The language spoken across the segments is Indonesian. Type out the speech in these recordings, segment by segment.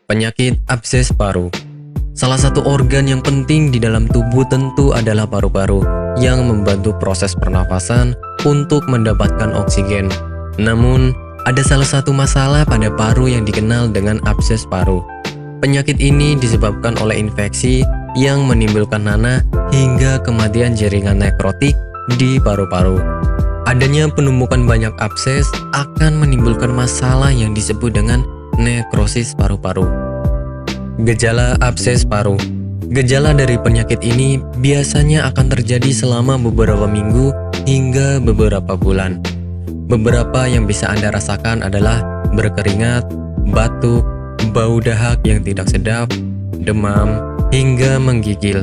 Penyakit abses paru. Salah satu organ yang penting di dalam tubuh tentu adalah paru-paru yang membantu proses pernafasan untuk mendapatkan oksigen. Namun, ada salah satu masalah pada paru yang dikenal dengan abses paru. Penyakit ini disebabkan oleh infeksi yang menimbulkan nanah hingga kematian jaringan nekrotik di paru-paru. Adanya penumpukan banyak abses akan menimbulkan masalah yang disebut dengan nekrosis paru-paru. Gejala abses paru. Gejala dari penyakit ini biasanya akan terjadi selama beberapa minggu hingga beberapa bulan. Beberapa yang bisa Anda rasakan adalah berkeringat, batuk, bau dahak yang tidak sedap, demam, hingga menggigil.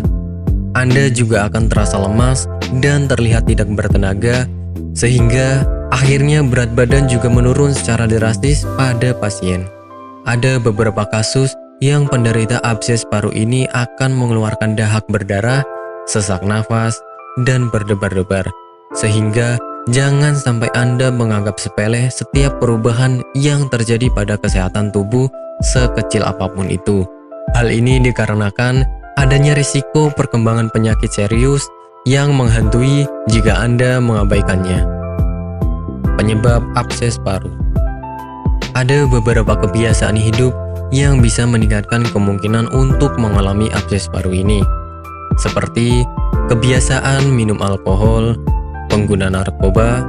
Anda juga akan terasa lemas dan terlihat tidak bertenaga, sehingga akhirnya berat badan juga menurun secara drastis pada pasien. Ada beberapa kasus yang penderita abses paru ini akan mengeluarkan dahak berdarah, sesak nafas, dan berdebar-debar. Sehingga jangan sampai Anda menganggap sepele setiap perubahan yang terjadi pada kesehatan tubuh sekecil apapun itu. Hal ini dikarenakan adanya risiko perkembangan penyakit serius yang menghantui jika Anda mengabaikannya. Penyebab abses paru. Ada beberapa kebiasaan hidup yang bisa meningkatkan kemungkinan untuk mengalami abses paru ini, seperti kebiasaan minum alkohol, pengguna narkoba,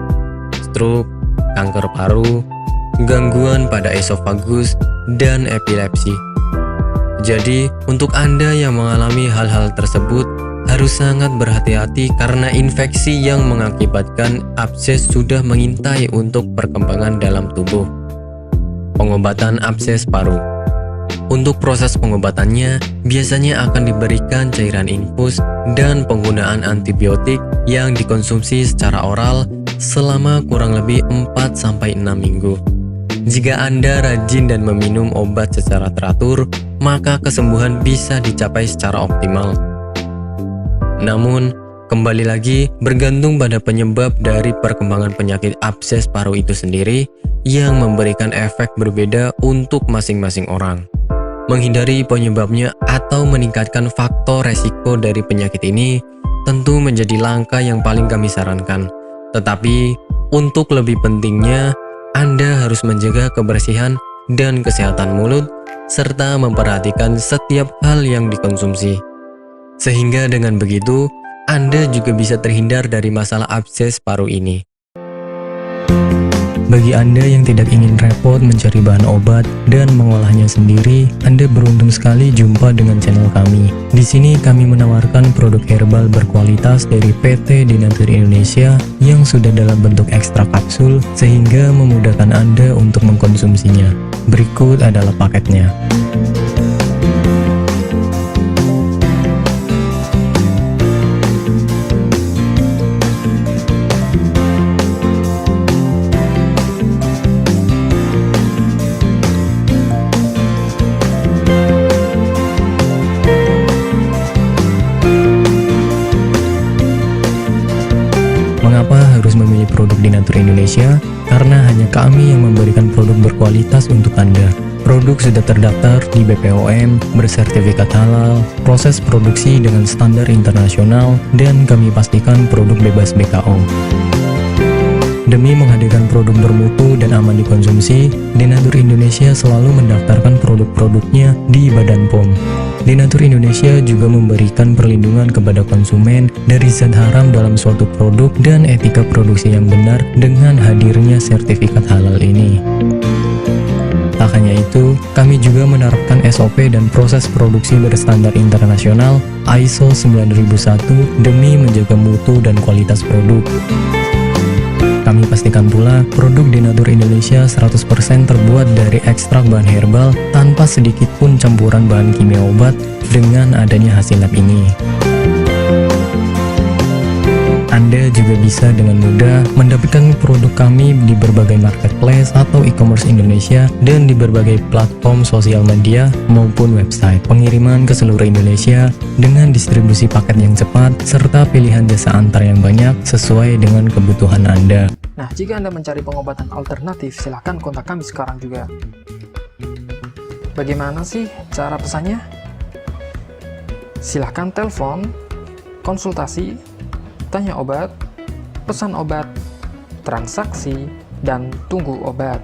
stroke, kanker paru, gangguan pada esofagus, dan epilepsi. Jadi, untuk Anda yang mengalami hal-hal tersebut, harus sangat berhati-hati karena infeksi yang mengakibatkan abses sudah mengintai untuk perkembangan dalam tubuh. Pengobatan abses paru. Untuk proses pengobatannya, biasanya akan diberikan cairan infus dan penggunaan antibiotik yang dikonsumsi secara oral selama kurang lebih 4-6 minggu. Jika Anda rajin dan meminum obat secara teratur, maka kesembuhan bisa dicapai secara optimal. Namun, kembali lagi bergantung pada penyebab dari perkembangan penyakit abses paru itu sendiri yang memberikan efek berbeda untuk masing-masing orang. Menghindari penyebabnya atau meningkatkan faktor resiko dari penyakit ini tentu menjadi langkah yang paling kami sarankan. Tetapi, untuk lebih pentingnya, Anda harus menjaga kebersihan dan kesehatan mulut, serta memperhatikan setiap hal yang dikonsumsi. Sehingga dengan begitu, Anda juga bisa terhindar dari masalah abses paru ini. Bagi Anda yang tidak ingin repot mencari bahan obat dan mengolahnya sendiri, Anda beruntung sekali jumpa dengan channel kami. Di sini kami menawarkan produk herbal berkualitas dari PT Dinatur Indonesia yang sudah dalam bentuk ekstrak kapsul sehingga memudahkan Anda untuk mengkonsumsinya. Berikut adalah paketnya. Mengapa harus memilih produk Dinatur Indonesia? Karena hanya kami yang memberikan produk berkualitas untuk Anda. Produk sudah terdaftar di BPOM, bersertifikat halal, proses produksi dengan standar internasional, dan kami pastikan produk bebas BKO. Demi menghadirkan produk bermutu dan aman dikonsumsi, Dinatur Indonesia selalu mendaftarkan produk-produknya di Badan POM. Dinatur Indonesia juga memberikan perlindungan kepada konsumen dari zat haram dalam suatu produk dan etika produksi yang benar dengan hadirnya sertifikat halal ini. Tak hanya itu, kami juga menerapkan SOP dan proses produksi berstandar internasional ISO 9001 demi menjaga mutu dan kualitas produk. Kami pastikan pula produk Dinatur Indonesia 100% terbuat dari ekstrak bahan herbal tanpa sedikit pun campuran bahan kimia obat dengan adanya hasil lab ini. Anda juga bisa dengan mudah mendapatkan produk kami di berbagai marketplace atau e-commerce Indonesia dan di berbagai platform sosial media maupun website. Pengiriman ke seluruh Indonesia dengan distribusi paket yang cepat serta pilihan jasa antar yang banyak sesuai dengan kebutuhan Anda. Nah, jika Anda mencari pengobatan alternatif, silahkan kontak kami sekarang juga. Bagaimana sih cara pesannya? Silahkan telepon, konsultasi, tanya obat, pesan obat, transaksi, dan tunggu obat.